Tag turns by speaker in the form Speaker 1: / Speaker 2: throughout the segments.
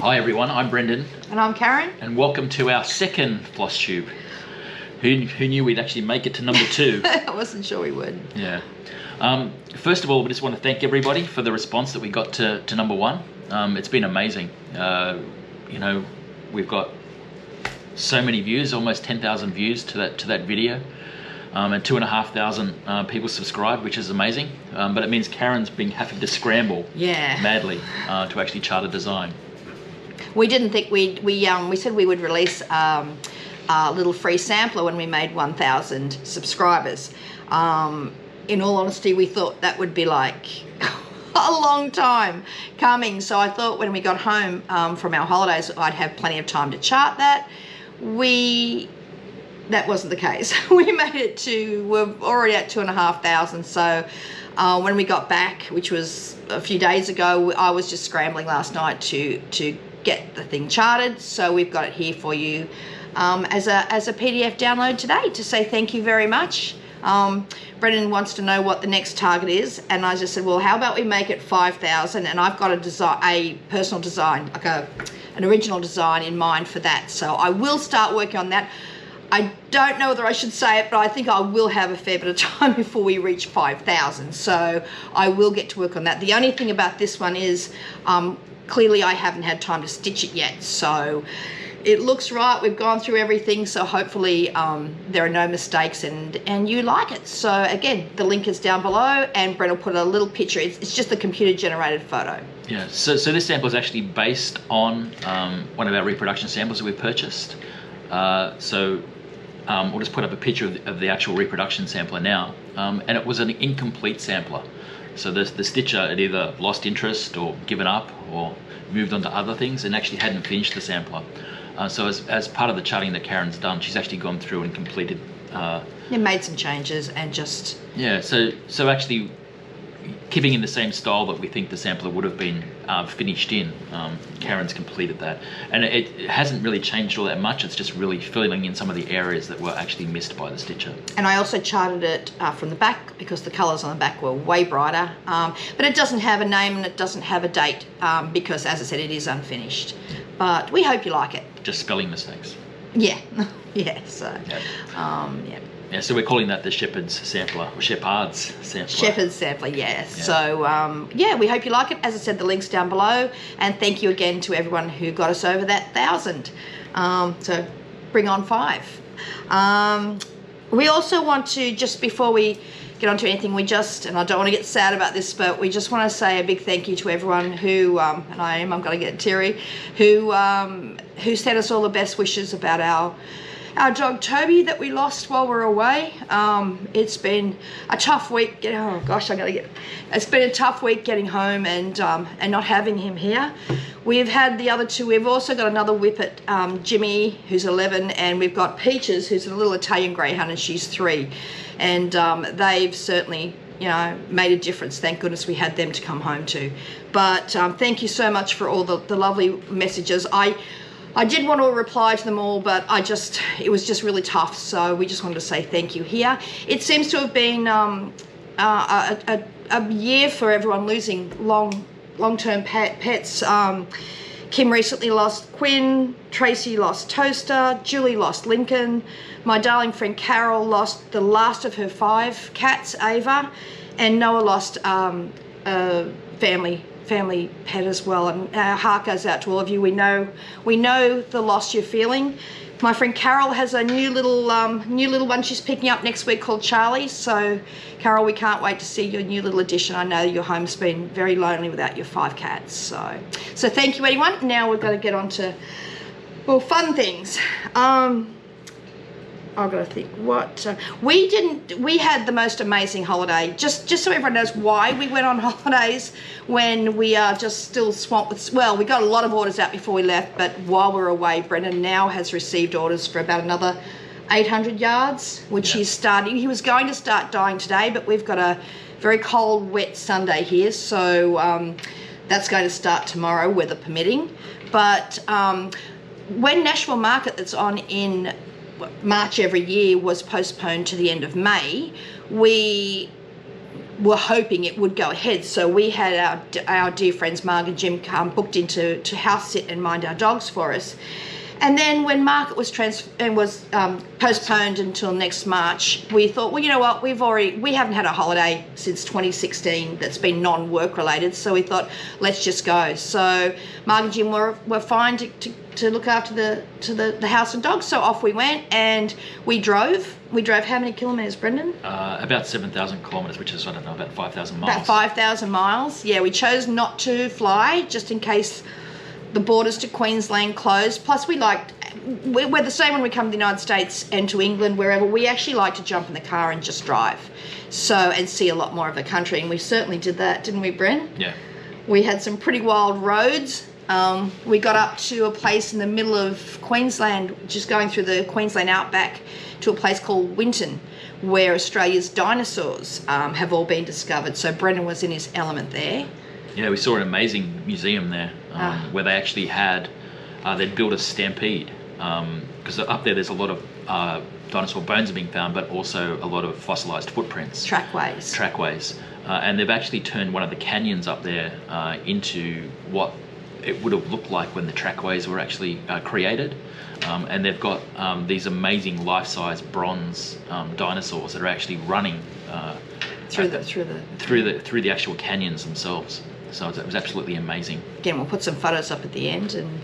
Speaker 1: Hi everyone, I'm Brendan.
Speaker 2: And I'm Karen.
Speaker 1: And welcome to our second Flosstube. Who knew we'd actually make it to number 2?
Speaker 2: I wasn't sure we would.
Speaker 1: Yeah. First of all, we just want to thank everybody for the response that we got to number 1. It's been amazing. You know, we've got so many views, almost 10,000 views to that video. And 2,500 people subscribed, which is amazing. But it means Karen's been having to scramble madly to actually chart a design.
Speaker 2: We didn't think we said we would release a little free sampler when we made 1,000 subscribers. In all honesty, we thought that would be like a long time coming. So I thought when we got home from our holidays, I'd have plenty of time to chart that. That wasn't the case. We made it we're already at 2,500. So when we got back, which was a few days ago, I was just scrambling last night to get the thing charted. So we've got it here for you as a PDF download today to say thank you very much. Brendan wants to know what the next target is, and I just said, well, how about we make it 5,000? And I've got a personal design, like an original design in mind for that. So I will start working on that. I don't know whether I should say it, but I think I will have a fair bit of time before we reach 5,000. So I will get to work on that. The only thing about this one is clearly I haven't had time to stitch it yet. So it looks right. We've gone through everything. So hopefully there are no mistakes and you like it. So again, the link is down below, and Brent will put a little picture. It's just a computer generated photo. Yeah, so this sample is actually based on one of our reproduction samples that we purchased. We'll just put up a picture of the actual reproduction sampler now, and it was an incomplete sampler. So the stitcher had either lost interest or given up or moved on to other things and actually hadn't finished the sampler. So as part of the charting that Karen's done, she's actually gone through and completed. Made some changes and just... Yeah,
Speaker 1: so actually keeping in the same style that we think the sampler would have been finished in, Karen's completed that. And it hasn't really changed all that much. It's just really filling in some of the areas that were actually missed by the stitcher. And
Speaker 2: I also charted it from the back because the colours on the back were way brighter. But it doesn't have a name and it doesn't have a date because, as I said, it is unfinished. But we hope you like it.
Speaker 1: Just spelling mistakes.
Speaker 2: Yeah, yeah, so, yeah.
Speaker 1: Yeah, so we're calling that the Shepherd's Sampler, or Shepherd's Sampler.
Speaker 2: Shepherd's Sampler, yes. Yeah. So, yeah, we hope you like it. As I said, the link's down below. And thank you again to everyone who got us over that 1,000. So, bring on 5. We also want to, just before we get on to anything, and I don't want to get sad about this, but we just want to say a big thank you to everyone who, and I'm going to get teary, who sent us all the best wishes about our dog Toby that we lost while we were away. It's been a tough week. It's been a tough week getting home and not having him here. We've had the other 2. We've also got another whippet, Jimmy, who's 11, and we've got Peaches, who's a little Italian greyhound, and she's 3. And they've certainly, made a difference. Thank goodness we had them to come home to. But thank you so much for all the lovely messages. I did want to reply to them all, but it was just really tough. So we just wanted to say thank you here. It seems to have been a year for everyone losing long-term pets. Kim recently lost Quinn, Tracy lost Toaster, Julie lost Lincoln, my darling friend Carol lost the last of her 5 cats, Ava, and Noah lost a family pet as well. And our heart goes out to all of you. We know the loss you're feeling. My friend Carol has a new little one she's picking up next week called Charlie. So Carol, we can't wait to see your new little addition. I know your home's been very lonely without your 5 cats. So thank you, anyone. Now we're going to get on to, well, fun things. I've got to think what we had the most amazing holiday. Just so everyone knows why we went on holidays when we are just still swamped with, well, we got a lot of orders out before we left, but while we're away, Brendan now has received orders for about another 800 yards, which he's starting. He was going to start dyeing today, but we've got a very cold, wet Sunday here, so that's going to start tomorrow, weather permitting. But when Nashville Market, that's on in March every year, was postponed to the end of May, we were hoping it would go ahead. So we had our dear friends Mark and Jim booked in to house sit and mind our dogs for us. And then when market was postponed until next March, we thought, well, you know what, we haven't had a holiday since 2016 that's been non-work related, so we thought, let's just go. So Mark and Jim were fine to look after the house and dogs, so off we went, and we drove. We drove how many kilometres, Brendan?
Speaker 1: About 7,000 kilometres, which is, I don't know, about 5,000 miles.
Speaker 2: About 5,000 miles. Yeah, we chose not to fly just in case the borders to Queensland closed. Plus we're the same when we come to the United States and to England, wherever. We actually like to jump in the car and just drive, and see a lot more of the country, and we certainly did that, didn't we, Bren?
Speaker 1: Yeah.
Speaker 2: We had some pretty wild roads. We got up to a place in the middle of Queensland, just going through the Queensland outback, to a place called Winton, where Australia's dinosaurs have all been discovered. So Brendan was in his element there.
Speaker 1: Yeah, we saw an amazing museum there where they actually had, they'd built a stampede, because up there's a lot of dinosaur bones are being found, but also a lot of fossilized footprints. Trackways. And they've actually turned one of the canyons up there into what it would have looked like when the trackways were actually created. And they've got these amazing life-size bronze dinosaurs that are actually running through the actual canyons themselves. So it was absolutely amazing.
Speaker 2: Again, we'll put some photos up at the end, and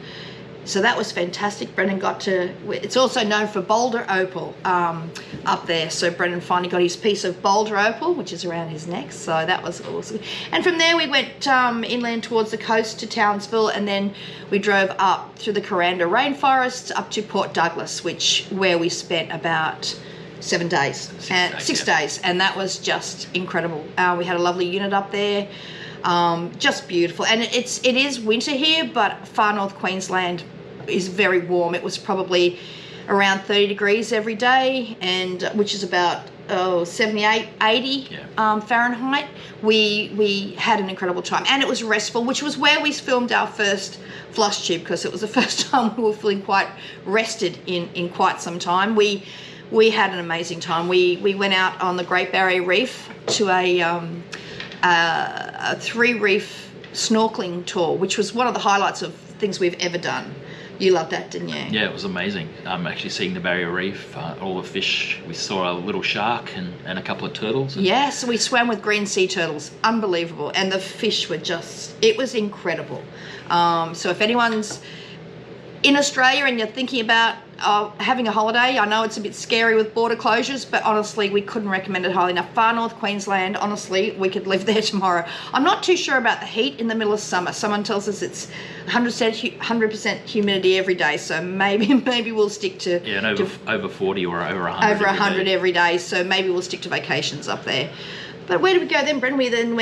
Speaker 2: so that was fantastic. Brendan got to, it's also known for boulder opal up there, so Brendan finally got his piece of boulder opal, which is around his neck, so that was awesome. And from there we went inland towards the coast to Townsville, and then we drove up through the Kuranda rainforests up to Port Douglas, where we spent about 7 days, 6 days, and that was just incredible. We had a lovely unit up there. Just beautiful, and it is winter here, but far north Queensland is very warm. It was probably around 30 degrees every day, and which is about 78, 80 Fahrenheit. We had an incredible time, and it was restful, which was where we filmed our first Flosstube, because it was the first time we were feeling quite rested in quite some time. We had an amazing time. We went out on the Great Barrier Reef to a 3-reef snorkeling tour, which was one of the highlights of things we've ever done. You loved that, didn't you?
Speaker 1: Yeah, it was amazing. Actually seeing the barrier reef, all the fish. We saw a little shark and a couple of turtles.
Speaker 2: Yes, we swam with green sea turtles. Unbelievable. And the fish were it was incredible. So if anyone's in Australia and you're thinking about having a holiday, I know it's a bit scary with border closures, but honestly, we couldn't recommend it highly enough. Far north Queensland, honestly, we could live there tomorrow. I'm not too sure about the heat in the middle of summer. Someone tells us it's 100% humidity every day, so maybe we'll stick to...
Speaker 1: Yeah, and over 40 or over 100
Speaker 2: over 100 every day, so maybe we'll stick to vacations up there. But where did we go then, Brendan? We then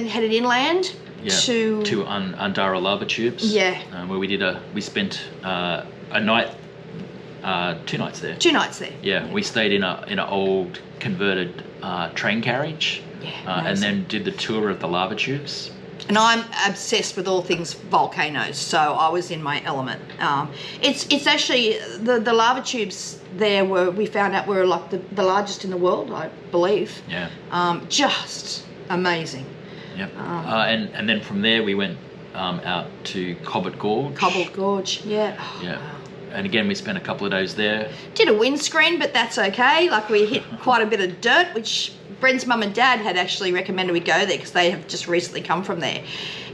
Speaker 2: headed inland.
Speaker 1: Yeah, to Undara lava tubes.
Speaker 2: Yeah.
Speaker 1: Where we spent a night, 2 nights there.
Speaker 2: 2 nights there.
Speaker 1: Yeah, we stayed in an old converted train carriage.
Speaker 2: Yeah.
Speaker 1: And then did the tour of the lava tubes.
Speaker 2: And I'm obsessed with all things volcanoes, so I was in my element. It's actually the lava tubes there we found out were like the largest in the world, I believe.
Speaker 1: Yeah.
Speaker 2: Just amazing.
Speaker 1: Yep. And then from there we went out to Cobbett Gorge.
Speaker 2: Cobbett Gorge, yeah.
Speaker 1: Yeah. And again, we spent a couple of days there.
Speaker 2: Did a windscreen, but that's okay. Like, we hit quite a bit of dirt, which Brent's mum and dad had actually recommended we go there because they have just recently come from there.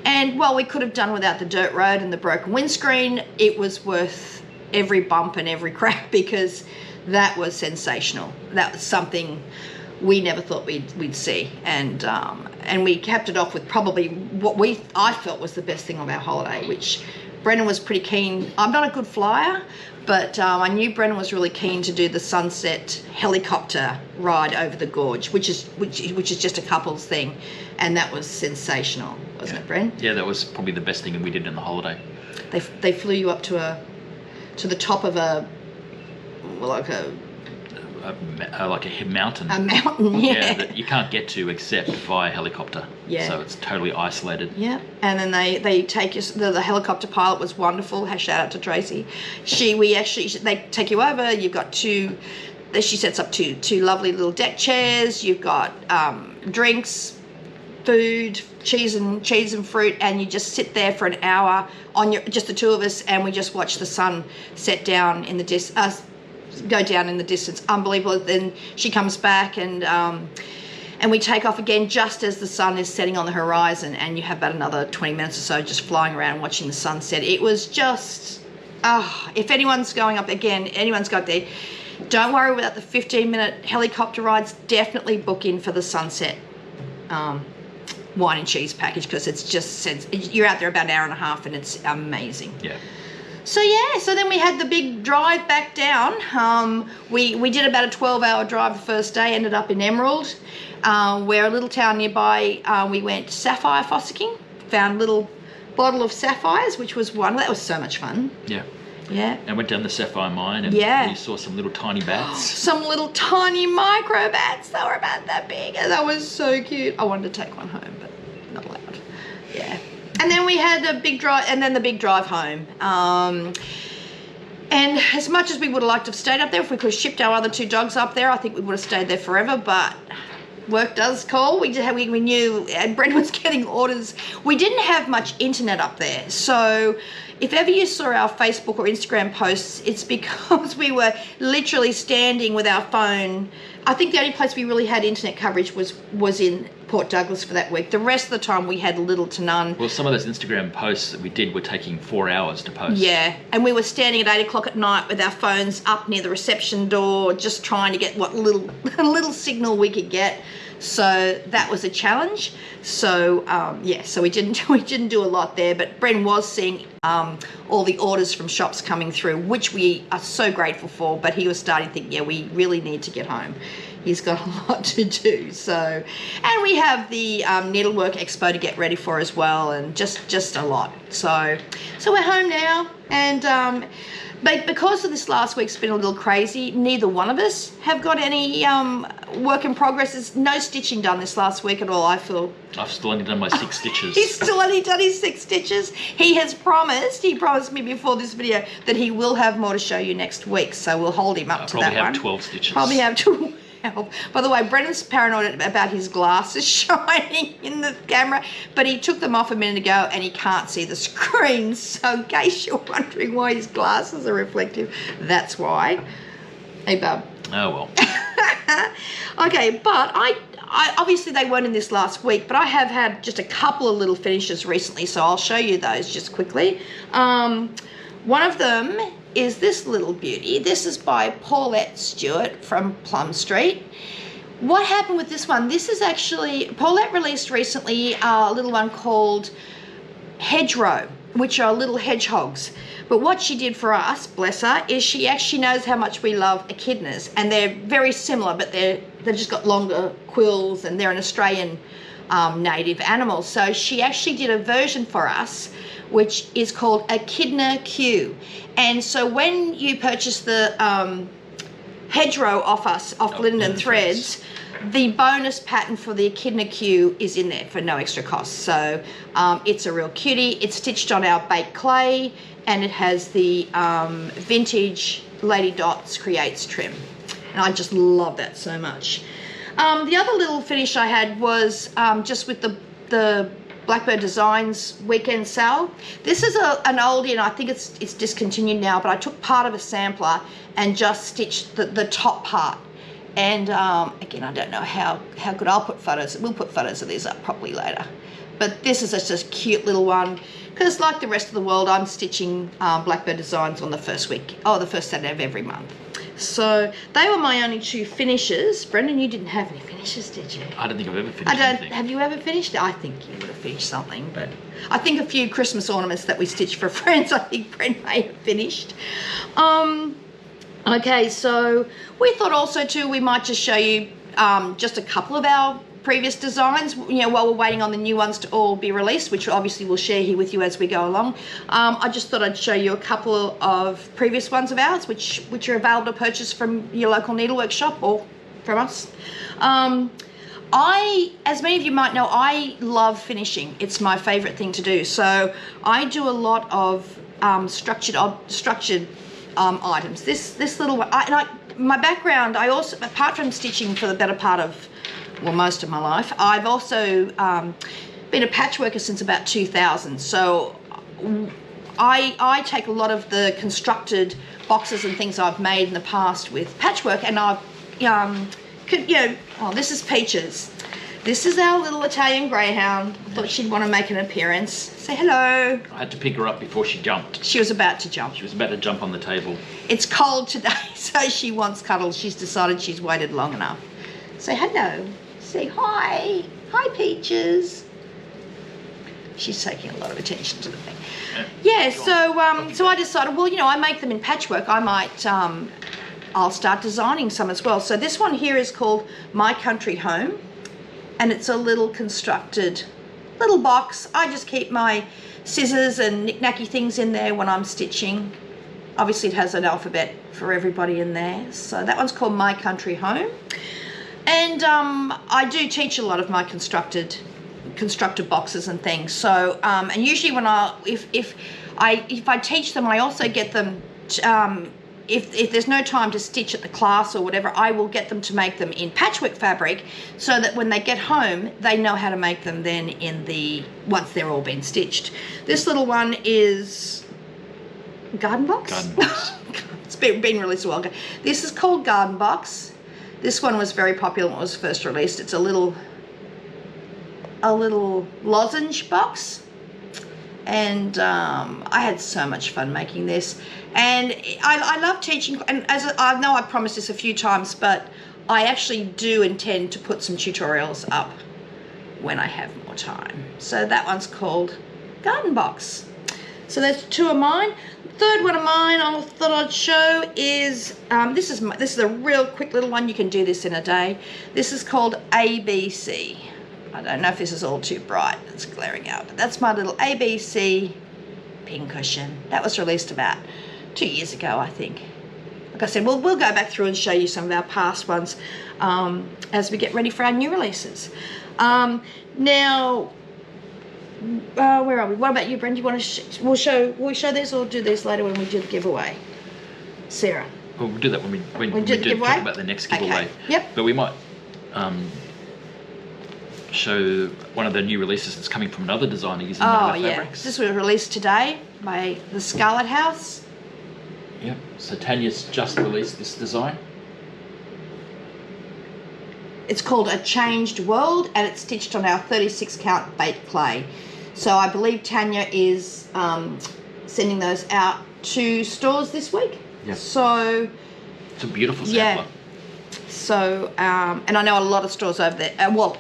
Speaker 2: And while we could have done without the dirt road and the broken windscreen, it was worth every bump and every crack because that was sensational. That was something we never thought we'd see, and we capped it off with probably what I felt was the best thing of our holiday, which Brendan was pretty keen. I'm not a good flyer, but I knew Brendan was really keen to do the sunset helicopter ride over the gorge, which is just a couple's thing, and that was sensational, wasn't it, Bren?
Speaker 1: Yeah, that was probably the best thing we did in the holiday.
Speaker 2: They flew you up to the top of a
Speaker 1: mountain.
Speaker 2: A mountain, yeah.
Speaker 1: Yeah, that you can't get to except via helicopter.
Speaker 2: Yeah.
Speaker 1: So it's totally isolated.
Speaker 2: Yeah. And then they take you. The helicopter pilot was wonderful. Shout out to Tracy. They take you over. You've got two she sets up two lovely little deck chairs. You've got drinks, food, cheese and fruit, and you just sit there for an hour on just the two of us, and we just watch the sun set down in the go down in the distance. Unbelievable. Then she comes back, and we take off again just as the sun is setting on the horizon, and you have about another 20 minutes or so just flying around watching the sunset. It was just, if anyone's going up there, don't worry about the 15-minute helicopter rides. Definitely book in for the sunset wine and cheese package, because it's just, you're out there about an hour and a half, and it's amazing.
Speaker 1: Yeah.
Speaker 2: So then we had the big drive back down. We did about a 12-hour drive the first day, ended up in Emerald, where a little town nearby, we went sapphire fossicking, found a little bottle of sapphires, which was that was so much fun.
Speaker 1: Yeah.
Speaker 2: Yeah.
Speaker 1: And went down the sapphire mine, and we saw some little tiny bats.
Speaker 2: Some little tiny micro bats. They were about that big, and that was so cute. I wanted to take one home, but not allowed. Yeah. And then we had the big drive home. And as much as we would have liked to have stayed up there, if we could have shipped our other two dogs up there, I think we would have stayed there forever, but work does call. We knew, and Brent was getting orders. We didn't have much internet up there, so if ever you saw our Facebook or Instagram posts, it's because we were literally standing with our phone. I think the only place we really had internet coverage was in Port Douglas for that week. The rest of the time we had little to none.
Speaker 1: Well, some of those Instagram posts that we did were taking 4 hours to post.
Speaker 2: Yeah, and we were standing at 8 o'clock at night with our phones up near the reception door, just trying to get what little signal we could get. So that was a challenge. So so we didn't do a lot there, but Bren was seeing all the orders from shops coming through, which we are so grateful for. But he was starting to think, we really need to get home. He's got a lot to do. So, and we have the Needlework Expo to get ready for as well, and just a lot. So we're home now, and but because of this last week's been a little crazy, neither one of us have got any work in progress. There's no stitching done this last week at all, I feel.
Speaker 1: I've still only done my 6 stitches.
Speaker 2: He's still only done his 6 stitches. He promised me before this video that he will have more to show you next week, so we'll hold him up to that one.
Speaker 1: Probably have 12 stitches.
Speaker 2: Probably have 12. By the way, Brendan's paranoid about his glasses shining in the camera, but he took them off a minute ago and he can't see the screen. So in case you're wondering why his glasses are reflective, that's why. Hey, bub.
Speaker 1: Oh, well.
Speaker 2: Okay, but I obviously they weren't in this last week, but I have had just a couple of little finishes recently, so I'll show you those just quickly. One of them is this little beauty. This is by Paulette Stewart from Plum Street. What happened with this one? This is actually, Paulette released recently a little one called Hedgerow, which are little hedgehogs. But what she did for us, bless her, is she actually knows how much we love echidnas, and they're very similar, but they've just got longer quills, and they're an Australian native animal. So she actually did a version for us, which is called Echidna Q. And so when you purchase the hedgerow off Linden Threads, the bonus pattern for the Echidna Q is in there for no extra cost. So it's a real cutie. It's stitched on our baked clay, and it has the vintage Lady Dots Creates trim. And I just love that so much. The other little finish I had was just with the Blackbird Designs weekend sale. This is an oldie, and I think it's discontinued now, but I took part of a sampler and just stitched the top part. And again, I don't know how good. I'll put photos. We'll put photos of these up probably later. But this is just a cute little one, because like the rest of the world, I'm stitching Blackbird Designs on the first Saturday of every month. So they were my only 2 finishes. Brendan, you didn't have any finishes, did you?
Speaker 1: I don't think I've ever finished anything.
Speaker 2: Have you ever finished? I think you would have finished something, but I think a few Christmas ornaments that we stitched for friends, I think Brendan may have finished. Okay, so we thought also too we might just show you just a couple of our previous designs, while we're waiting on the new ones to all be released, which obviously we'll share here with you as we go along. I just thought I'd show you a couple of previous ones of ours, which are available to purchase from your local needlework shop or from us. As many of you might know, I love finishing. It's my favorite thing to do. So I do a lot of structured items. This little one, my background, I also, apart from stitching for the better part of, well, most of my life, I've also been a patchworker since about 2000. So I take a lot of the constructed boxes and things I've made in the past with patchwork, and I've, oh, this is Peaches. This is our little Italian greyhound. I thought she'd want to make an appearance. Say hello.
Speaker 1: I had to pick her up before she jumped.
Speaker 2: She was about to jump.
Speaker 1: She was about to jump on the table.
Speaker 2: It's cold today, so she wants cuddles. She's decided she's waited long enough. Say hello. Say hi. Hi, Peaches. She's taking a lot of attention to the thing. Yeah, so I decided, well, I make them in patchwork. I might, I'll start designing some as well. So this one here is called My Country Home. And it's a little constructed little box. I just keep my scissors and knick-knacky things in there when I'm stitching. Obviously it has an alphabet for everybody in there. So that one's called My Country Home. And I do teach a lot of my constructed boxes and things. So and usually when if I teach them, I also get them if there's no time to stitch at the class or whatever, I will get them to make them in patchwork fabric, so that when they get home, they know how to make them then once they're all been stitched. This little one is Garden Box?
Speaker 1: Garden Box.
Speaker 2: It's been released a while ago. This is called Garden Box. This one was very popular when it was first released. It's a little lozenge box. And I had so much fun making this, and I love teaching. And as I know, I've promised this a few times, but I actually do intend to put some tutorials up when I have more time. So that one's called Garden Box. So there's two of mine. The third one of mine I thought I'd show is this is a real quick little one. You can do this in a day. This is called ABC. I don't know if this is all too bright, it's glaring out, but that's my little ABC pincushion. That was released about 2 years ago, I think. Like I said, we'll go back through and show you some of our past ones as we get ready for our new releases. Now, where are we? What about you, Brenda? You want to we'll show this, or do this later when we do the giveaway? Sarah?
Speaker 1: Well, we'll do that when we do talk about the next giveaway.
Speaker 2: Okay. Yep.
Speaker 1: But we might show one of the new releases that's coming from another designer using fabrics.
Speaker 2: This was released today by the Scarlet House.
Speaker 1: Yep. So Tanya's just released this design.
Speaker 2: It's called A Changed World, and it's stitched on our 36 count baked clay. So I believe Tanya is sending those out to stores this week.
Speaker 1: Yep.
Speaker 2: So
Speaker 1: it's a beautiful sampler.
Speaker 2: Yeah. So, and I know a lot of stores over there,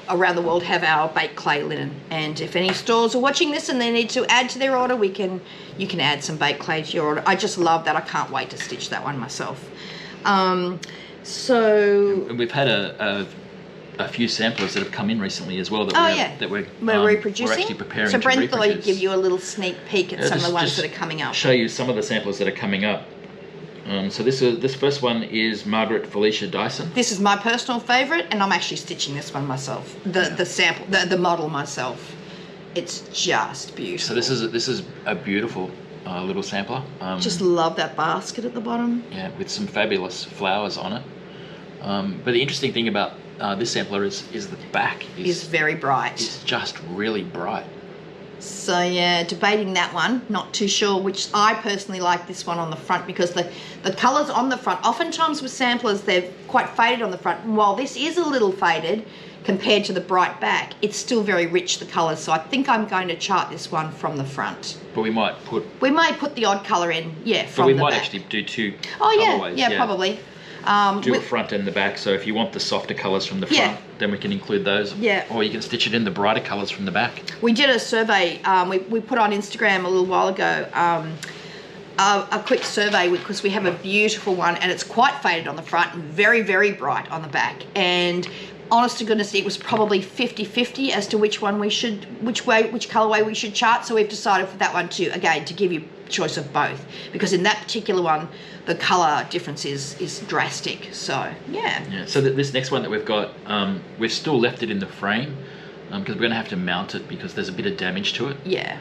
Speaker 2: around the world, have our baked clay linen. And if any stores are watching this and they need to add to their order, you can add some baked clay to your order. I just love that. I can't wait to stitch that one myself.
Speaker 1: And we've had a few samplers that have come in recently as well that we're reproducing. We're actually preparing
Speaker 2: so Brent
Speaker 1: to reproduce.
Speaker 2: will give you a little sneak peek at some of the ones that are coming up.
Speaker 1: Show you some of the samplers that are coming up. So this first one is Margaret Felicia Dyson.
Speaker 2: This is my personal favourite, and I'm actually stitching this one myself. The model myself. It's just beautiful.
Speaker 1: So this is a beautiful little sampler.
Speaker 2: Just love that basket at the bottom.
Speaker 1: Yeah, with some fabulous flowers on it. But the interesting thing about this sampler is the back
Speaker 2: is very bright.
Speaker 1: It's just really bright.
Speaker 2: So yeah, debating that one. Not too sure which. I personally like this one on the front because the colours on the front, oftentimes with samplers, they're quite faded on the front. And while this is a little faded compared to the bright back, it's still very rich, the colours. So I think I'm going to chart this one from the front.
Speaker 1: But we might put
Speaker 2: the odd colour in, from the back.
Speaker 1: But we might actually do two
Speaker 2: colorways. Yeah, probably.
Speaker 1: Do a front and the back, so if you want the softer colours from the front, then we can include those.
Speaker 2: Yeah.
Speaker 1: Or you can stitch it in the brighter colours from the back.
Speaker 2: We did a survey, we put on Instagram a little while ago, a quick survey because we have a beautiful one and it's quite faded on the front and very, very bright on the back. And honest to goodness, it was probably 50-50 as to which colourway we should chart. So we've decided for that one to give you choice of both, because in that particular one the colour difference is drastic. So yeah.
Speaker 1: So this next one that we've got, we've still left it in the frame because we're going to have to mount it because there's a bit of damage to it.
Speaker 2: Yeah.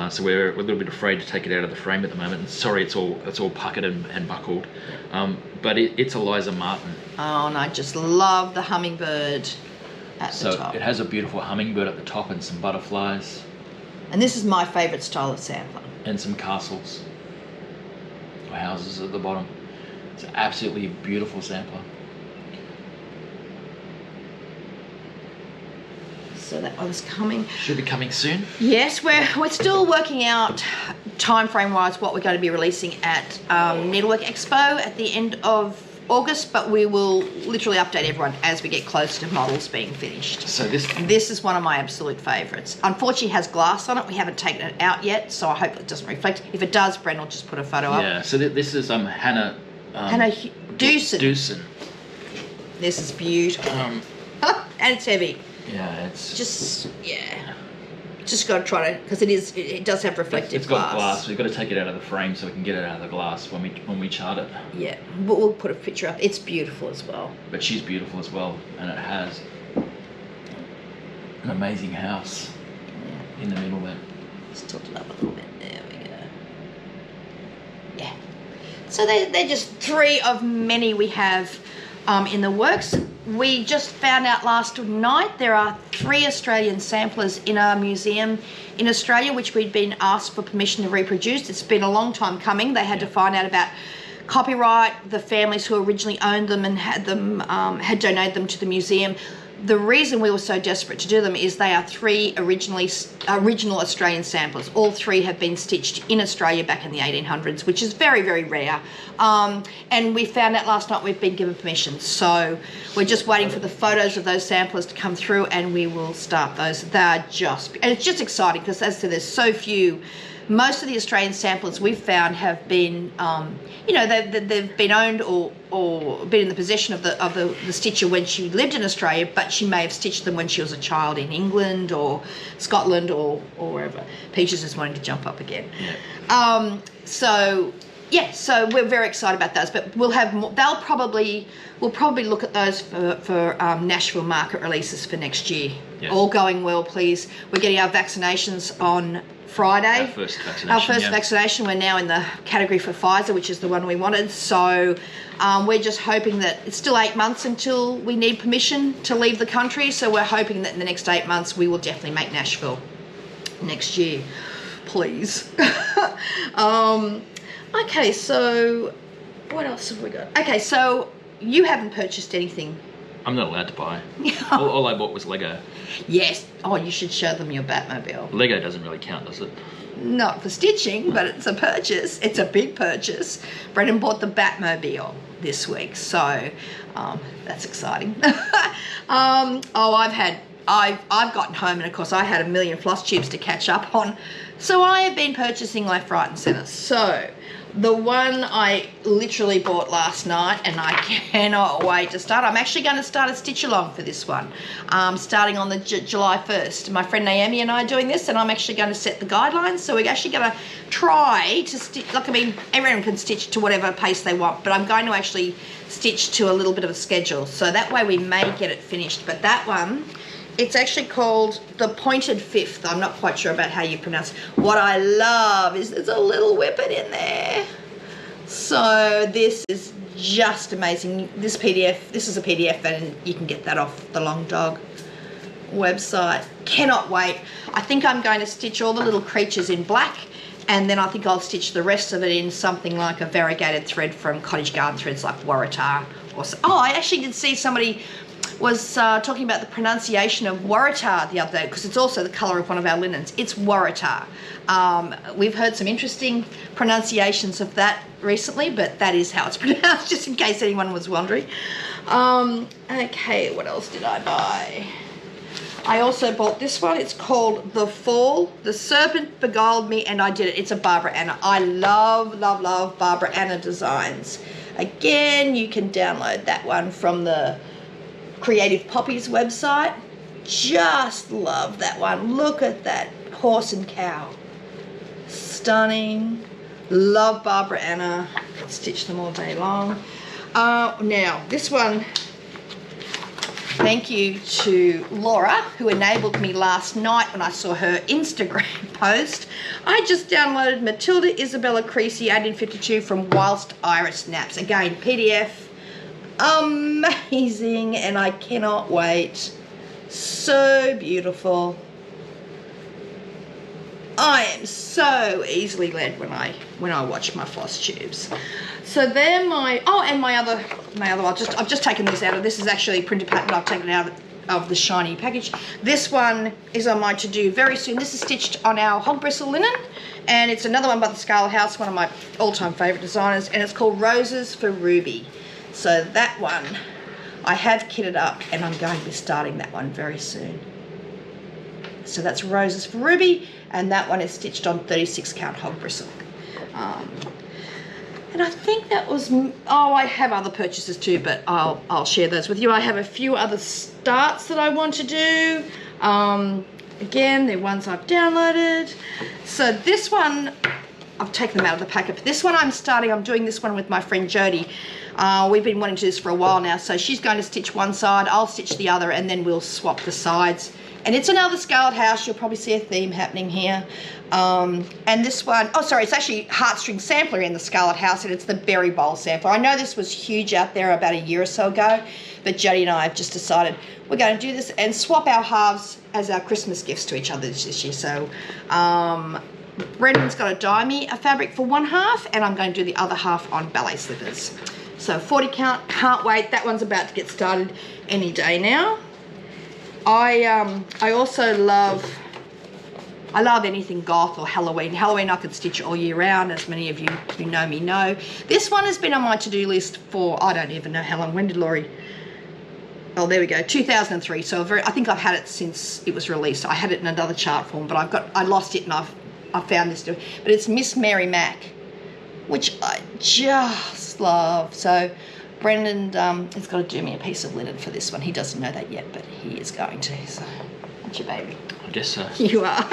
Speaker 1: So we're a little bit afraid to take it out of the frame at the moment. And sorry, it's all puckered and buckled. But it's Eliza Martin.
Speaker 2: Oh, and I just love the hummingbird at the top.
Speaker 1: So it has a beautiful hummingbird at the top and some butterflies.
Speaker 2: And this is my favourite style of sampler.
Speaker 1: And some castles or houses at the bottom. It's an absolutely beautiful sampler.
Speaker 2: So that one's coming.
Speaker 1: Should be coming soon.
Speaker 2: Yes, we're still working out time frame wise what we're going to be releasing at Needlework Expo at the end of August, but we will literally update everyone as we get closer to models being finished.
Speaker 1: So
Speaker 2: this is one of my absolute favourites. Unfortunately, it has glass on it. We haven't taken it out yet, so I hope it doesn't reflect. If it does, Bren will just put a photo up.
Speaker 1: Yeah. So this is Hannah.
Speaker 2: Hannah Dewson. This is beautiful, and it's heavy.
Speaker 1: Yeah, it's
Speaker 2: just got to try to, because it does have reflective
Speaker 1: it's got glass. We've got to take it out of the frame so we can get it out of the glass when we chart it.
Speaker 2: Yeah, but we'll put a picture up. It's beautiful as well.
Speaker 1: But she's beautiful as well, and it has an amazing house in the middle there.
Speaker 2: Just tilt it up a little bit. There we go. Yeah. So they're just 3 of many we have in the works. We just found out last night there are 3 Australian samplers in our museum in Australia, which we'd been asked for permission to reproduce. It's been a long time coming. They had to find out about copyright, the families who originally owned them and had had donated them to the museum. The reason we were so desperate to do them is they are 3 original Australian samplers. All 3 have been stitched in Australia back in the 1800s, which is very, very rare. And we found out last night we've been given permission. So we're just waiting for the photos of those samplers to come through and we will start those. They're just, and it's just exciting because as I said, there's so few. Most of the Australian samplers we've found have been, they've been owned or been in the possession of the stitcher when she lived in Australia, but she may have stitched them when she was a child in England or Scotland or wherever. Peaches is wanting to jump up again. Yeah. So we're very excited about those, but we'll have more. We'll probably look at those for Nashville market releases for next year. Yes. All going well, please. We're getting our vaccinations on Friday. Our first vaccination. We're now in the category for Pfizer, which is the one we wanted. So we're just hoping that it's still 8 months until we need permission to leave the country. So we're hoping that in the next 8 months we will definitely make Nashville next year, please. Okay, so what else have we got? Okay, so you haven't purchased anything.
Speaker 1: I'm not allowed to buy. all I bought was Lego.
Speaker 2: Yes. Oh, you should show them your Batmobile.
Speaker 1: Lego doesn't really count, does it?
Speaker 2: Not for stitching, but it's a purchase. It's a big purchase. Brendan bought the Batmobile this week, so that's exciting. I've gotten home and of course I had a million Flosstubes to catch up on. So I have been purchasing left, right and centre. So the one I literally bought last night and I cannot wait to start. I'm actually going to start a stitch along for this one, starting on the July 1st. My friend Naomi and I are doing this and I'm actually going to set the guidelines. So we're actually going to try to stitch, everyone can stitch to whatever pace they want, but I'm going to actually stitch to a little bit of a schedule. So that way we may get it finished. But that one, it's actually called the Pointed Fifth. I'm not quite sure about how you pronounce it. What I love is there's a little whippet in there. So this is just amazing. This is a PDF and you can get that off the Long Dog website. Cannot wait. I think I'm going to stitch all the little creatures in black and then I think I'll stitch the rest of it in something like a variegated thread from Cottage Garden Threads like Waratah. Oh, I actually did see somebody was talking about the pronunciation of Waratah the other day because it's also the colour of one of our linens. It's Waratah. We've heard some interesting pronunciations of that recently, but that is how it's pronounced, just in case anyone was wondering. Okay, what else did I buy? I also bought this one. It's called The Fall. The Serpent Beguiled Me and I Did It. It's a Barbara Anna. I love, love, love Barbara Anna designs. Again, you can download that one from the Creative Poppies website. Just love that one. Look at that horse and cow. Stunning. Love Barbara Anna. Stitch them all day long. Now, this one, thank you to Laura, who enabled me last night when I saw her Instagram post. I just downloaded Matilda Isabella Creasy 1852 from Whilst Iris Naps. Again, PDF, amazing, and I cannot wait. So beautiful. I am so easily led when I watch my Flosstubes. So they're my my other one. I've just taken this out of, this is actually a printed pattern. I've taken it out of the shiny package. This one is on my to-do very soon. This is stitched on our hog bristle linen, and it's another one by the Scarlet House, one of my all-time favourite designers, and it's called Roses for Ruby. So that one I have kitted up, and I'm going to be starting that one very soon. So that's Roses for Ruby, and that one is stitched on 36 count hog bristle. And I think that was, I have other purchases too, but I'll share those with you. I have a few other starts that I want to do. Again, they're ones I've downloaded. So this one, I've taken them out of the packet. But this one I'm doing this one with my friend Jodie. We've been wanting to do this for a while now. So she's going to stitch one side, I'll stitch the other, and then we'll swap the sides. And it's another Scarlet House. You'll probably see a theme happening here. And this one, it's actually Heartstring Sampler in the Scarlet House, and it's the Berry Bowl Sampler. I know this was huge out there about a year or so ago, but Jodie and I have just decided we're going to do this and swap our halves as our Christmas gifts to each other this year. So Brendan's got to dye me a fabric for one half, and I'm going to do the other half on ballet slippers. So 40 count, can't wait. That one's about to get started any day now. I also love anything goth or Halloween. Halloween I could stitch all year round, as many of you who know me know. This one has been on my to-do list for, I don't even know how long. When did Laurie? Oh, there we go, 2003. So I think I've had it since it was released. I had it in another chart form, but I lost it, and I found this too. But it's Miss Mary Mac, which I just love. So Brendan has got to do me a piece of linen for this one. He doesn't know that yet, but he is going to. So, aren't you, baby?
Speaker 1: I guess so.
Speaker 2: You are.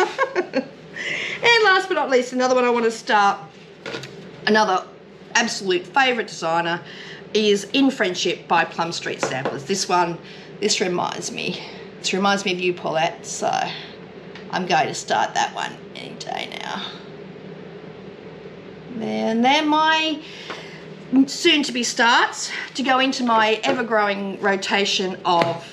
Speaker 2: And last but not least, another one I want to start, another absolute favourite designer, is In Friendship by Plum Street Samplers. This reminds me of you, Paulette, so I'm going to start that one any day now. And they're my soon-to-be starts to go into my ever-growing rotation of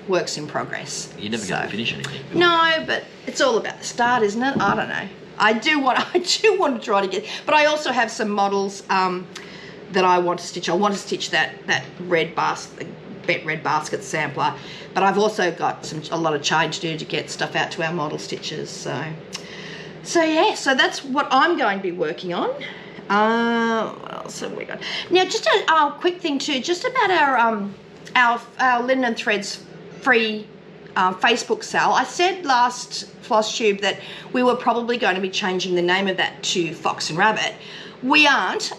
Speaker 2: works in progress.
Speaker 1: You're never going to finish anything.
Speaker 2: No, but it's all about the start, isn't it? I don't know. I do want to try to get, but I also have some models that I want to stitch. I want to stitch that red basket sampler, but I've also got a lot of change to do to get stuff out to our model stitches. So yeah, so that's what I'm going to be working on. What else have we got? Now, just a quick thing too, just about our Linen and Threads free Facebook sale. I said last Flosstube that we were probably going to be changing the name of that to Fox and Rabbit. We aren't.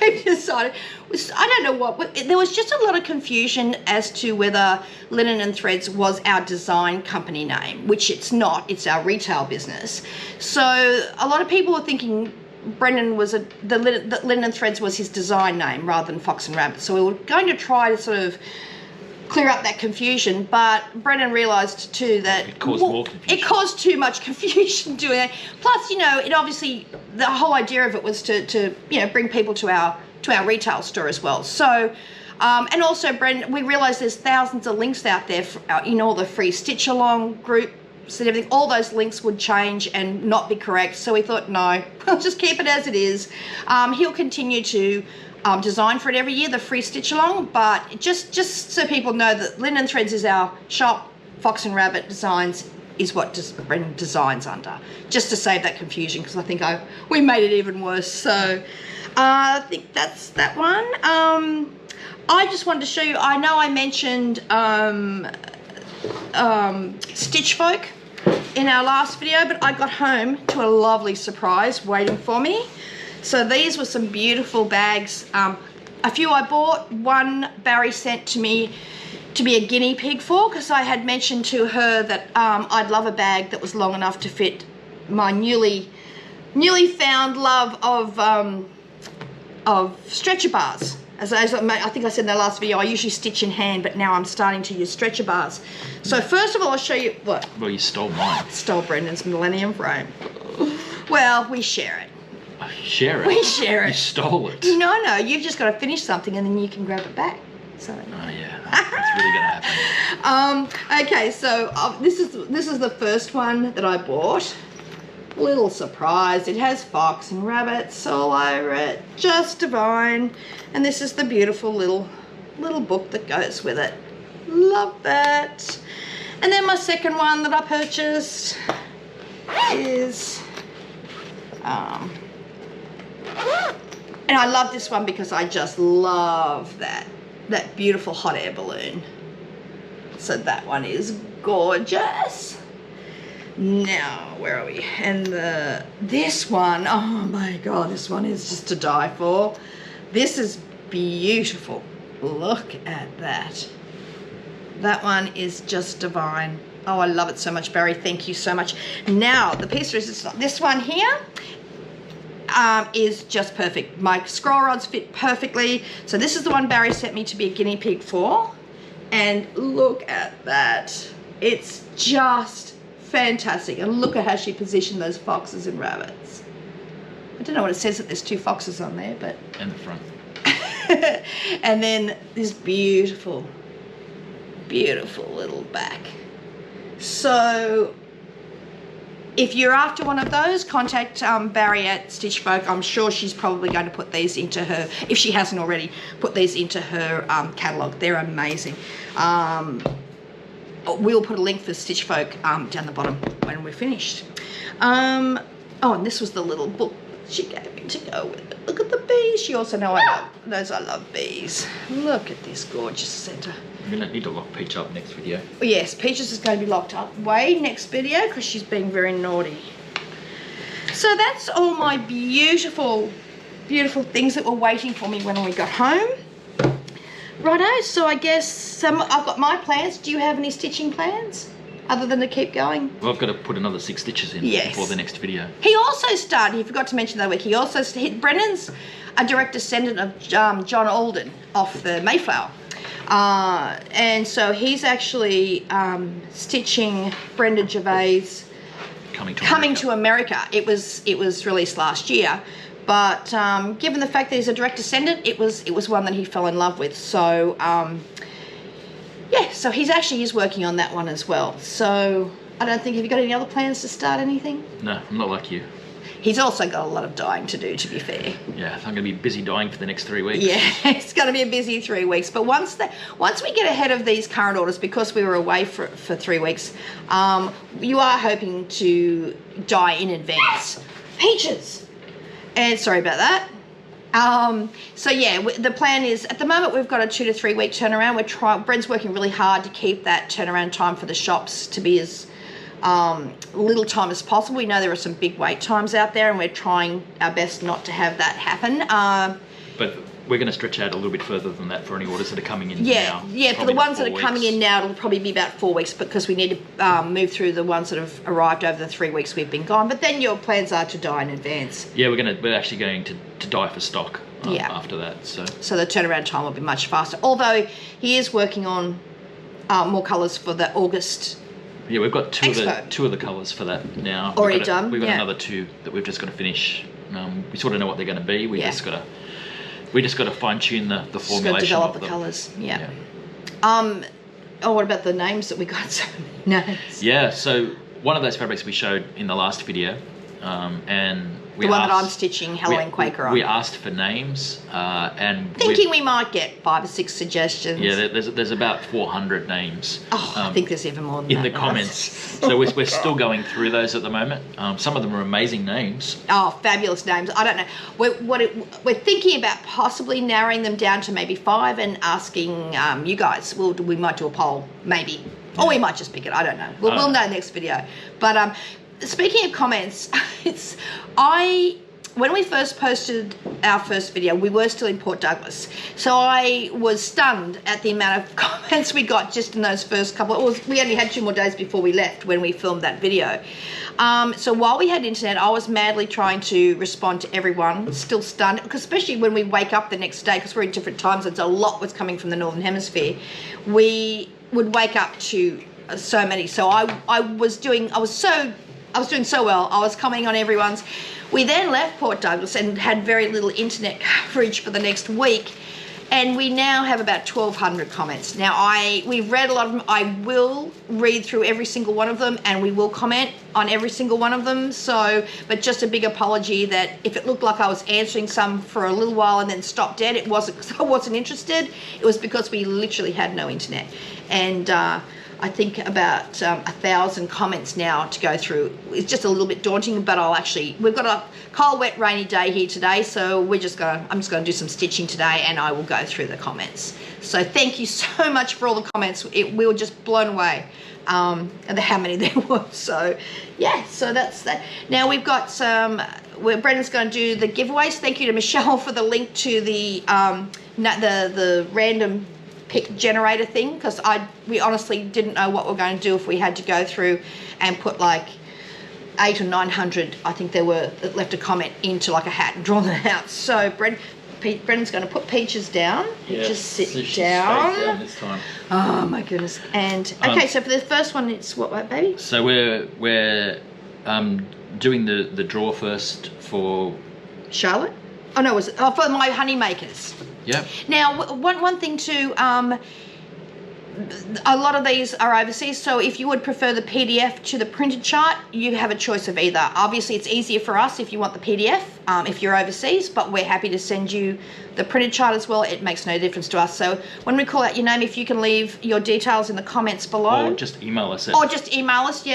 Speaker 2: We've decided, I don't know what, there was just a lot of confusion as to whether Linen and Threads was our design company name, which it's not, it's our retail business. So a lot of people were thinking Brendan was the Linen and Threads was his design name rather than Fox and Rabbit. So we were going to try to sort of clear up that confusion, but Brendan realised too that
Speaker 1: it caused more confusion.
Speaker 2: It caused too much confusion doing it. Plus, it obviously, the whole idea of it was to bring people to our retail store as well. So, and also, Brendan, we realised there's thousands of links out there in all the free stitch along groups and everything. All those links would change and not be correct. So we thought, no, we'll just keep it as it is. He'll continue to design for it every year, the free stitch along, but just so people know that Linen and Threads is our shop, Fox and Rabbit Designs is what Brendan designs under, just to save that confusion, because I think we made it even worse. So I think that's that one. I just wanted to show you, I know I mentioned Stitch Folk in our last video, but I got home to a lovely surprise waiting for me. So these were some beautiful bags. A few I bought, one Barry sent to me to be a guinea pig for, because I had mentioned to her that I'd love a bag that was long enough to fit my newly found love of stretcher bars. As I think I said in the last video, I usually stitch in hand, but now I'm starting to use stretcher bars. So first of all, I'll show you what.
Speaker 1: Well, you stole mine.
Speaker 2: Stole Brendan's Millennium Frame. Well, we share it.
Speaker 1: Share it?
Speaker 2: We share it.
Speaker 1: You stole it.
Speaker 2: No, you've just got to finish something and then you can grab it back. So.
Speaker 1: Oh yeah, that's really gonna happen.
Speaker 2: Okay, so this is the first one that I bought. Little surprise, it has fox and rabbits all over it, just divine. And this is the beautiful little book that goes with it. Love that. And then my second one that I purchased is and I love this one because I just love that beautiful hot air balloon. So that one is gorgeous. Now, where are we? And this one, oh my God, this one is just to die for. This is beautiful. Look at that. That one is just divine. Oh, I love it so much, Barry. Thank you so much. Now, the piece is this one here is just perfect. My scroll rods fit perfectly. So this is the one Barry sent me to be a guinea pig for. And look at that. It's just fantastic. And look at how she positioned those foxes and rabbits. I don't know what it says that there's 2 foxes on there, but...
Speaker 1: And the front.
Speaker 2: And then this beautiful, beautiful little back. So if you're after one of those, contact Barry at Stitch Folk. I'm sure she's probably going to put these into her, if she hasn't already, put these into her catalogue. They're amazing. We'll put a link for Stitch Folk down the bottom when we're finished. Oh, and this was the little book she gave me to go with it. Look at the bees. She also knows I love bees. Look at this gorgeous centre.
Speaker 1: We're going to need to lock Peach up next video.
Speaker 2: Yes, Peaches is going to be locked up way next video because she's being very naughty. So that's all my beautiful, beautiful things that were waiting for me when we got home. Righto, so I guess I've got my plans. Do you have any stitching plans other than to keep going?
Speaker 1: Well, I've got to put another 6 stitches in before the next video.
Speaker 2: He also started, he forgot to mention that week, Brennan's a direct descendant of John Alden off the Mayflower. And so he's actually stitching Brenda Gervais Coming to America. It was released last year, but given the fact that he's a direct descendant, it was one that he fell in love with. So yeah, so he's working on that one as well. So I don't think, have you got any other plans to start anything? No, I'm not like you. He's also got a lot of dyeing to do, to be fair. Yeah, I'm going to be busy dyeing for the next 3 weeks. Yeah, it's going to be a busy 3 weeks. But once we get ahead of these current orders, because we were away for 3 weeks, you are hoping to dye in advance. Peaches! And sorry about that. So yeah, the plan is, at the moment we've got a 2 to 3 week turnaround. Brent's working really hard to keep that turnaround time for the shops to be as little time as possible. We know there are some big wait times out there, and we're trying our best not to have that happen. But we're going to stretch out a little bit further than that for any orders that are coming in now. Yeah, for the ones that are coming in now, it'll probably be about 4 weeks, because we need to move through the ones that have arrived over the 3 weeks we've been gone. But then your plans are to dye in advance. Yeah, we're actually going to dye for stock after that. So the turnaround time will be much faster. Although he is working on more colours for the August. Yeah, we've got two of the colours for that now. Already done. We've got another 2 that we've just got to finish. We sort of know what they're going to be. We just got to fine tune the formulation. Just got to develop the colours. Yeah. Oh, what about the names that we got? So names. Yeah. So one of those fabrics we showed in the last video, and the one that I'm stitching Halloween Quaker on. We asked for names, and thinking we might get 5 or 6 suggestions. Yeah, there's about 400 names. Oh, I think there's even more than in that, the comments. So we're still going through those at the moment. Some of them are amazing names. Oh, fabulous names. I don't know. We're thinking about possibly narrowing them down to maybe 5 and asking you guys. We might do a poll, maybe, or we might just pick it. I don't know. We'll know next video. But speaking of comments, when we first posted our first video, we were still in Port Douglas. So I was stunned at the amount of comments we got just in those first couple. We only had 2 more days before we left when we filmed that video. So while we had internet, I was madly trying to respond to everyone, still stunned, because especially when we wake up the next day, because we're in different time zones, a lot was coming from the Northern Hemisphere. We would wake up to so many. So I was doing so well. I was commenting on everyone's. We then left Port Douglas and had very little internet coverage for the next week. And we now have about 1,200 comments. Now, we've read a lot of them. I will read through every single one of them, and we will comment on every single one of them. So, but just a big apology that if it looked like I was answering some for a little while and then stopped dead, it wasn't because I wasn't interested. It was because we literally had no internet. And I think about 1,000 comments now to go through. It's just a little bit daunting, but we've got a cold, wet, rainy day here today, so I'm just gonna do some stitching today, and I will go through the comments. So thank you so much for all the comments. We were just blown away at how many there were. So yeah, so that's that. Now we've got where Brendan's going to do the giveaways. Thank you to Michelle for the link to the random pick generator thing, because we honestly didn't know what we're going to do if we had to go through and put like 800 or 900, I think there were, that left a comment into like a hat and drawn them out. So Brendan's going to put Peaches down.
Speaker 1: Yeah,
Speaker 2: just sit
Speaker 1: so she's
Speaker 2: down.
Speaker 1: face down this time.
Speaker 2: Oh my goodness. And okay, so for the first one, it's what, baby?
Speaker 1: So we're doing the draw first for
Speaker 2: Charlotte. Oh no, was it? Oh, for my honey makers.
Speaker 1: Yep.
Speaker 2: Now, one thing too, a lot of these are overseas, so if you would prefer the PDF to the printed chart, you have a choice of either. Obviously, it's easier for us if you want the PDF, if you're overseas, but we're happy to send you the printed chart as well. It makes no difference to us. So when we call out your name, if you can leave your details in the comments below.
Speaker 1: Or just email us at...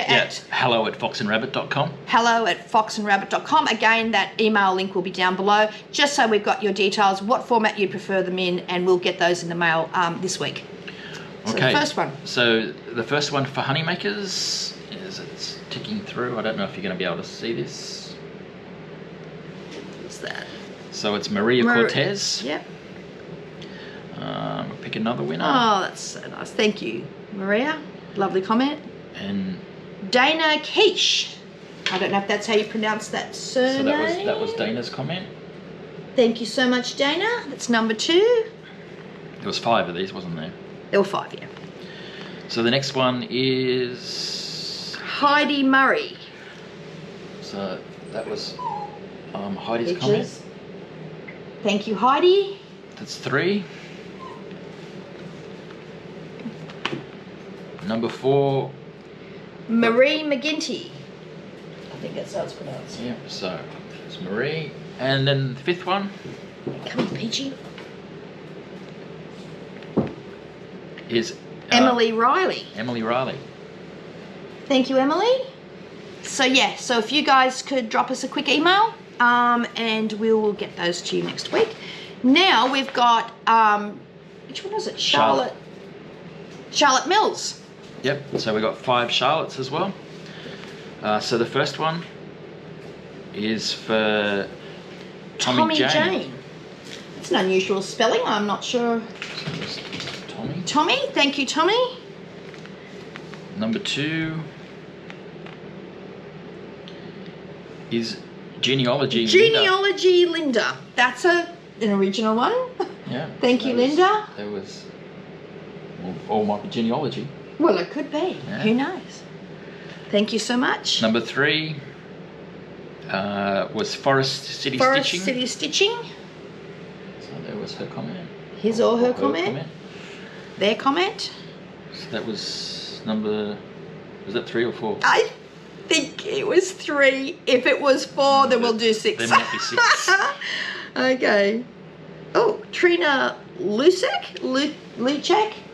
Speaker 2: at
Speaker 1: hello@foxandrabbit.com.
Speaker 2: hello@foxandrabbit.com. Again, that email link will be down below, just so we've got your details, what format you prefer them in, and we'll get those in the mail this week. So
Speaker 1: Okay.
Speaker 2: the first one.
Speaker 1: So the first one for honeymakers is it's ticking through. I don't know if you're going to be able to see this.
Speaker 2: What's that?
Speaker 1: So it's Maria Cortez.
Speaker 2: Yep.
Speaker 1: We'll pick another winner.
Speaker 2: Oh, that's so nice. Thank you, Maria. Lovely comment.
Speaker 1: And
Speaker 2: Dana Quiche. I don't know if that's how you pronounce that surname.
Speaker 1: so that was Dana's comment.
Speaker 2: Thank you so much, Dana. That's number 2.
Speaker 1: There was 5 of these, wasn't there?
Speaker 2: There were 5, yeah.
Speaker 1: So the next one is
Speaker 2: Heidi Murray.
Speaker 1: So that was Heidi's
Speaker 2: Pictures.
Speaker 1: comment.
Speaker 2: Thank you, Heidi.
Speaker 1: That's 3. Number 4.
Speaker 2: Marie McGinty. I think that's how it's pronounced.
Speaker 1: Yeah, so it's Marie. And then the 5th one
Speaker 2: Come on, Peachy.
Speaker 1: is
Speaker 2: Emily Riley.
Speaker 1: Emily Riley.
Speaker 2: Thank you, Emily. So yeah, so if you guys could drop us a quick email, and we will get those to you next week. Now we've got, which one was it? Charlotte Mills.
Speaker 1: Yep, so we got 5 Charlottes as well. So the first one is for Tommy Jane.
Speaker 2: It's an unusual spelling, I'm not sure. Tommy, thank you, Tommy.
Speaker 1: Number 2 is Genealogy
Speaker 2: Linda. That's an original one.
Speaker 1: Yeah.
Speaker 2: Thank you, Linda.
Speaker 1: There was, or might be Genealogy.
Speaker 2: Well, it could be.
Speaker 1: Yeah.
Speaker 2: Who knows? Thank you so much.
Speaker 1: Number 3 was Forest City
Speaker 2: Stitching.
Speaker 1: So there was her comment.
Speaker 2: His or her comment. Their comment.
Speaker 1: So that was number, was that 3 or 4?
Speaker 2: I think it was 3. If it was 4, then we'll do 6.
Speaker 1: There might be 6.
Speaker 2: Okay. Oh, Trina Lucek.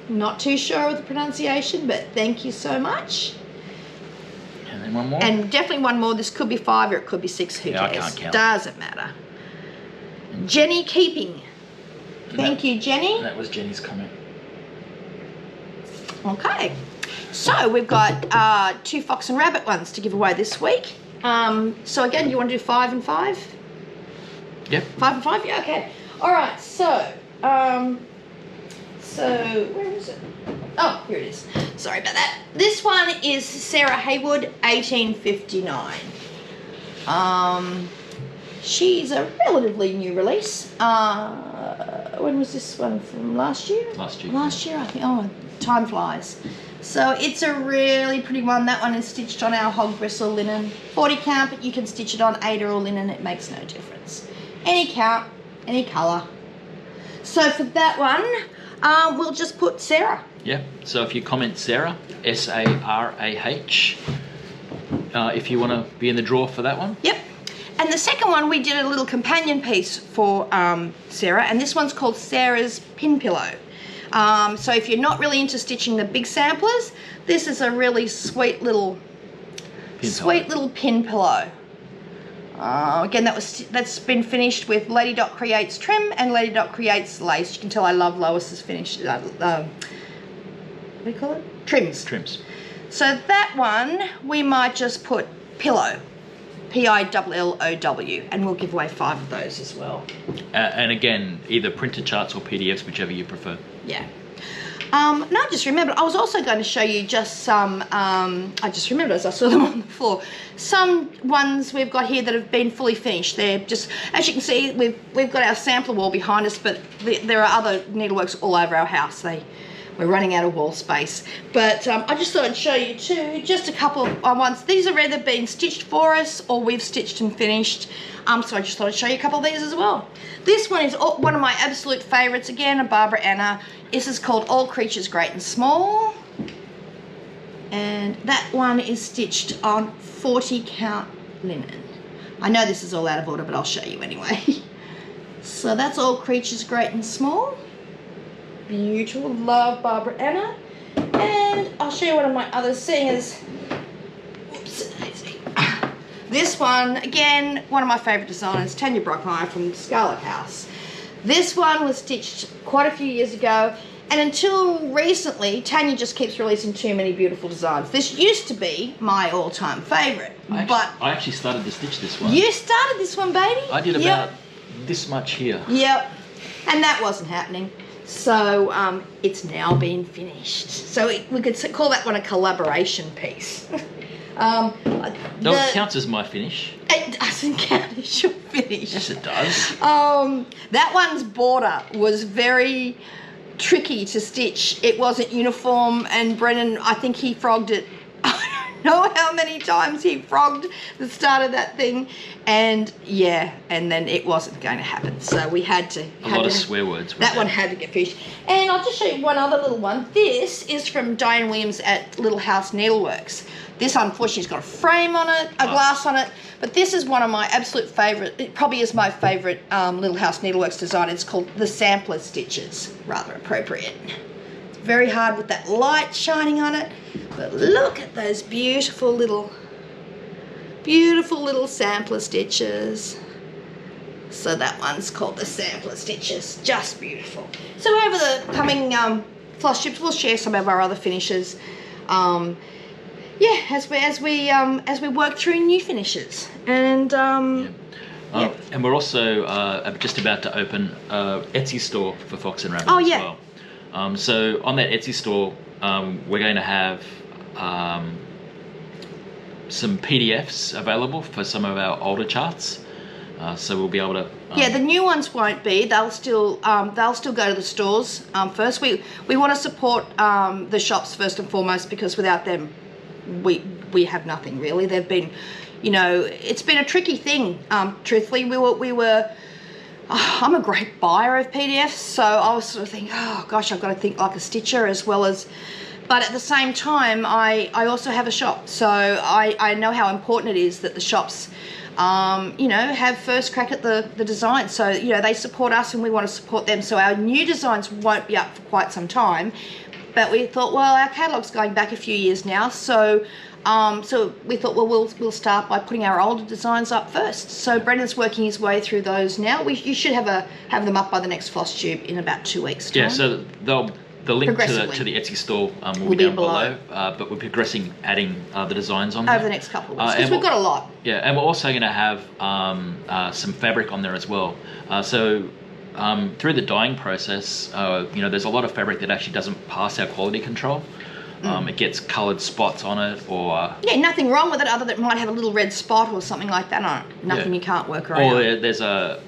Speaker 2: Not too sure of the pronunciation, but thank you so much.
Speaker 1: And then one more.
Speaker 2: And definitely one more. This could be 5 or it could be 6. Who cares?
Speaker 1: I can't count.
Speaker 2: Doesn't matter. Jenny Keeping. Thank you, Jenny.
Speaker 1: That was Jenny's comment.
Speaker 2: Okay. So we've got 2 Fox and Rabbit ones to give away this week. So again, you want to do 5 and 5?
Speaker 1: Yep.
Speaker 2: 5 and 5. Yeah. Okay. All right. So where is it? Oh, here it is. Sorry about that. This one is Sarah Haywood, 1859. She's a relatively new release. When was this one from? Last year?
Speaker 1: Last year.
Speaker 2: Last year, I think. Oh, time flies. So it's a really pretty one. That one is stitched on our hog bristle linen. 40 count, but you can stitch it on 8 or linen. It makes no difference. Any count, any colour. So for that one, we'll just put Sarah.
Speaker 1: Yeah, so if you comment Sarah, S-A-R-A-H, if you want to be in the draw for that one.
Speaker 2: Yep. And the second one, we did a little companion piece for Sarah, and this one's called Sarah's Pin Pillow. So if you're not really into stitching the big samplers, this is a really sweet little pin pillow. Again, that's been finished with Lady Dot Creates trim and Lady Dot Creates lace. You can tell I love Lois's finish. What do you call it? Trims.
Speaker 1: Trims.
Speaker 2: So that one, we might just put Pillow. Pillow, and we'll give away 5 of those as well.
Speaker 1: And again, either printed charts or PDFs, whichever you prefer.
Speaker 2: Yeah. No, I just remembered, I was also going to show you just some, I just remembered as I saw them on the floor, some ones we've got here that have been fully finished. They're just, as you can see, we've got our sampler wall behind us, but there are other needleworks all over our house. We're running out of wall space. But I just thought I'd show you too, just a couple of ones. These are either been stitched for us or we've stitched and finished. So I just thought I'd show you a couple of these as well. This one is one of my absolute favourites, again, a Barbara Anna. This is called All Creatures Great and Small. And that one is stitched on 40 count linen. I know this is all out of order, but I'll show you anyway. So that's All Creatures Great and Small. Beautiful, love Barbara Anna. And I'll show you one of my other singers. Oops, this one, again, one of my favourite designers, Tanya Brockmeyer from Scarlet House. This one was stitched quite a few years ago, and until recently, Tanya just keeps releasing too many beautiful designs. This used to be my all-time favourite,
Speaker 1: I actually started to stitch this one.
Speaker 2: You started this one, baby?
Speaker 1: I did about this much here.
Speaker 2: Yep, and that wasn't happening. So it's now been finished. So we could call that one a collaboration piece.
Speaker 1: No, it counts as my finish.
Speaker 2: It doesn't count as your finish.
Speaker 1: Yes, it does.
Speaker 2: That one's border was very tricky to stitch. It wasn't uniform, and Brennan, I think he frogged it. I don't know how many times he frogged the start of that thing, and yeah, and then it wasn't going to happen. So we had to.
Speaker 1: A lot of swear words.
Speaker 2: That one had to get finished. And I'll just show you one other little one. This is from Diane Williams at Little House Needleworks. This unfortunately has got a frame on it, a glass on it, but this is one of my absolute favourite, it probably is my favourite Little House Needleworks design. It's called the Sampler Stitches, rather appropriate. It's very hard with that light shining on it, but look at those beautiful little sampler stitches. So that one's called the Sampler Stitches, just beautiful. So over the coming floss strips, we'll share some of our other finishes. Yeah, as we work through new finishes, and
Speaker 1: and we're also just about to open a Etsy store for Fox and Rabbit as well. So on that Etsy store, we're going to have some PDFs available for some of our older charts. So we'll be able to.
Speaker 2: Yeah, the new ones won't be. They'll still go to the stores first. We want to support the shops first and foremost, because without them, we have nothing really. They've been, you know, it's been a tricky thing. Truthfully, we were. I'm a great buyer of PDFs, so I was sort of thinking, oh gosh, I've got to think like a stitcher as well as. But at the same time, I also have a shop, so I know how important it is that the shops, you know, have first crack at the design. So, you know, they support us and we want to support them. So our new designs won't be up for quite some time. But we thought, well, our catalogue's going back a few years now. So so we thought, well, we'll start by putting our older designs up first. So Brendan's working his way through those now. You should have them up by the next Flosstube in about 2 weeks' time.
Speaker 1: Yeah, so The link to
Speaker 2: progressively.
Speaker 1: the Etsy store will be down below. But we're progressing, adding the designs on there.
Speaker 2: Over the next couple of weeks, because we've got a lot.
Speaker 1: Yeah, and we're also going to have some fabric on there as well. Through the dyeing process, you know, there's a lot of fabric that actually doesn't pass our quality control. It gets coloured spots on it, or
Speaker 2: yeah, nothing wrong with it other than it might have a little red spot or something like that on it. Nothing you can't work around.
Speaker 1: Or there's a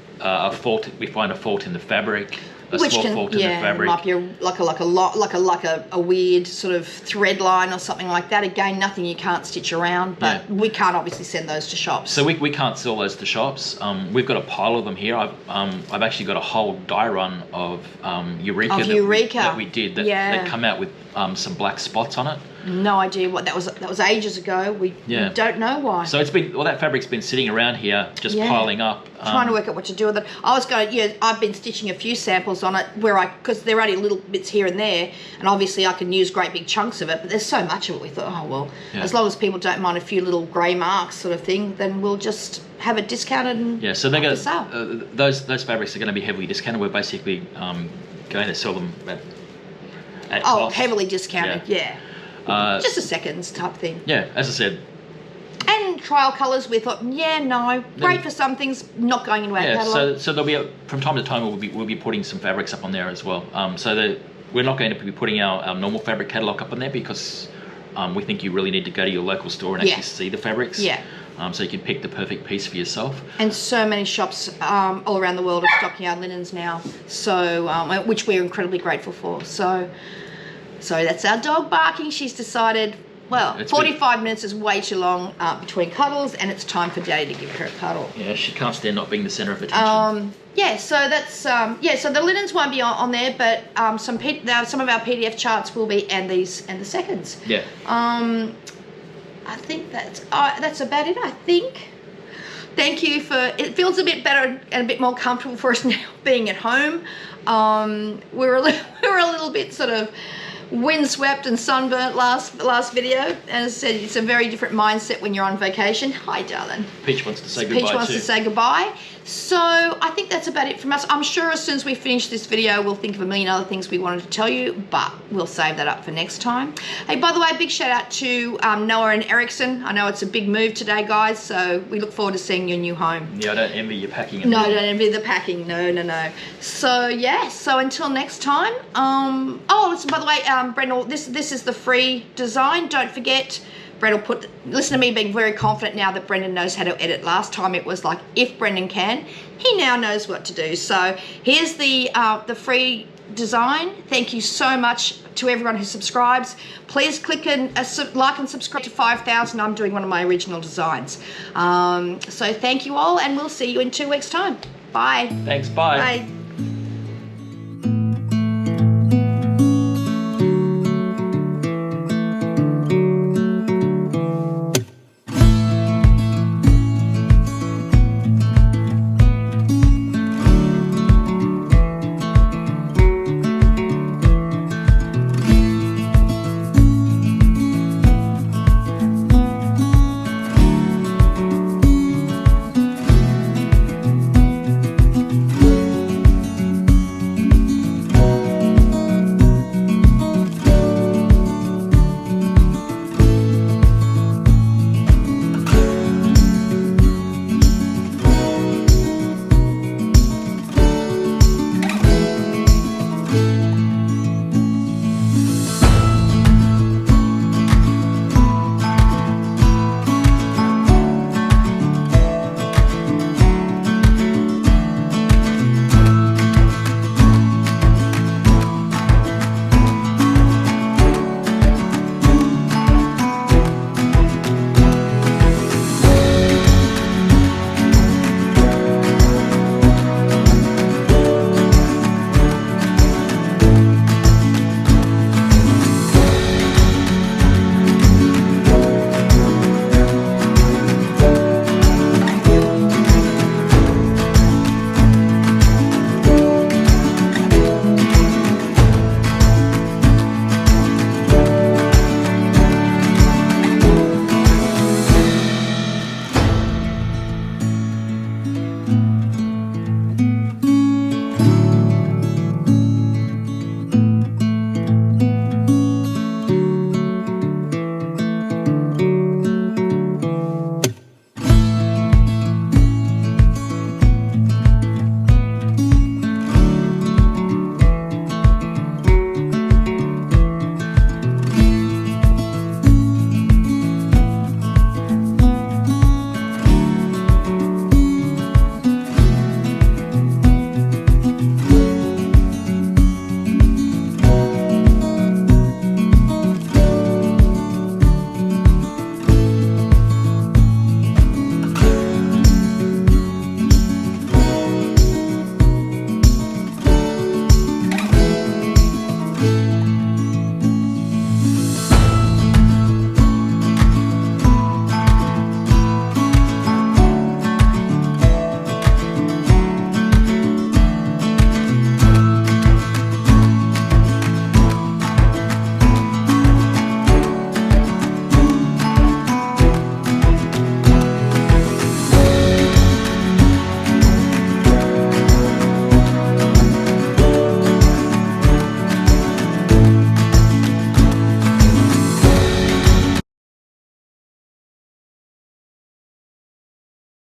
Speaker 1: fault. We find a fault in the fabric.
Speaker 2: Which can,
Speaker 1: fault in the fabric.
Speaker 2: might be a weird sort of thread line or something like that. Again, nothing you can't stitch around, but we can't obviously send those to shops.
Speaker 1: So we can't sell those to shops. We've got a pile of them here. I've actually got a whole dye run of Eureka, that we did that come out with some black spots on it.
Speaker 2: No idea what that was. That was ages ago. We don't know why.
Speaker 1: So that fabric's been sitting around here, just piling up.
Speaker 2: Trying to work out what to do with it. I've been stitching a few samples on it because they're only little bits here and there, and obviously I can use great big chunks of it. But there's so much of it. We thought, as long as people don't mind a few little grey marks, sort of thing, then we'll just have it discounted and
Speaker 1: so they're going those fabrics are going to be heavily discounted. We're basically going to sell them at cost.
Speaker 2: Heavily discounted. Just a seconds type thing.
Speaker 1: Yeah, as I said.
Speaker 2: And trial colours, we thought, great for some things, not going into our catalogue.
Speaker 1: So there'll be from time to time we'll be putting some fabrics up on there as well. We're not going to be putting our normal fabric catalogue up on there because we think you really need to go to your local store and actually see the fabrics. Yeah. So you can pick the perfect piece for yourself. And
Speaker 2: so many shops all around the world are stocking our linens now, so which we're incredibly grateful for. So that's our dog barking. She's decided, 45 minutes is way too long between cuddles, and it's time for Daddy to give her a cuddle.
Speaker 1: Yeah, she can't stand not being the centre of attention.
Speaker 2: So that's so the linens won't be on there, but some of our PDF charts will be, and the seconds.
Speaker 1: Yeah.
Speaker 2: I think that's about it. I think. Thank you it feels a bit better and a bit more comfortable for us now being at home. We're a little bit sort of windswept and sunburnt last video. As I said, it's a very different mindset when you're on vacation. Hi, darling.
Speaker 1: Peach wants to say goodbye.
Speaker 2: Peach wants to say goodbye. So I think that's about it from us. I'm sure as soon as we finish this video, we'll think of a million other things we wanted to tell you, but we'll save that up for next time. Hey, by the way, big shout out to Noah and Ericsson. I know it's a big move today, guys, so we look forward to seeing your new home.
Speaker 1: Yeah, I don't envy your packing.
Speaker 2: No, don't envy the packing. No. So until next time. Listen, by the way, Brendan, this is the free design. Don't forget. Listen to me being very confident now that Brendan knows how to edit. Last time it was like, if Brendan can, he now knows what to do. So here's the free design. Thank you so much to everyone who subscribes. Please click and like and subscribe to 5,000. I'm doing one of my original designs. So thank you all, and we'll see you in 2 weeks' time. Bye.
Speaker 1: Thanks, bye.
Speaker 2: Bye.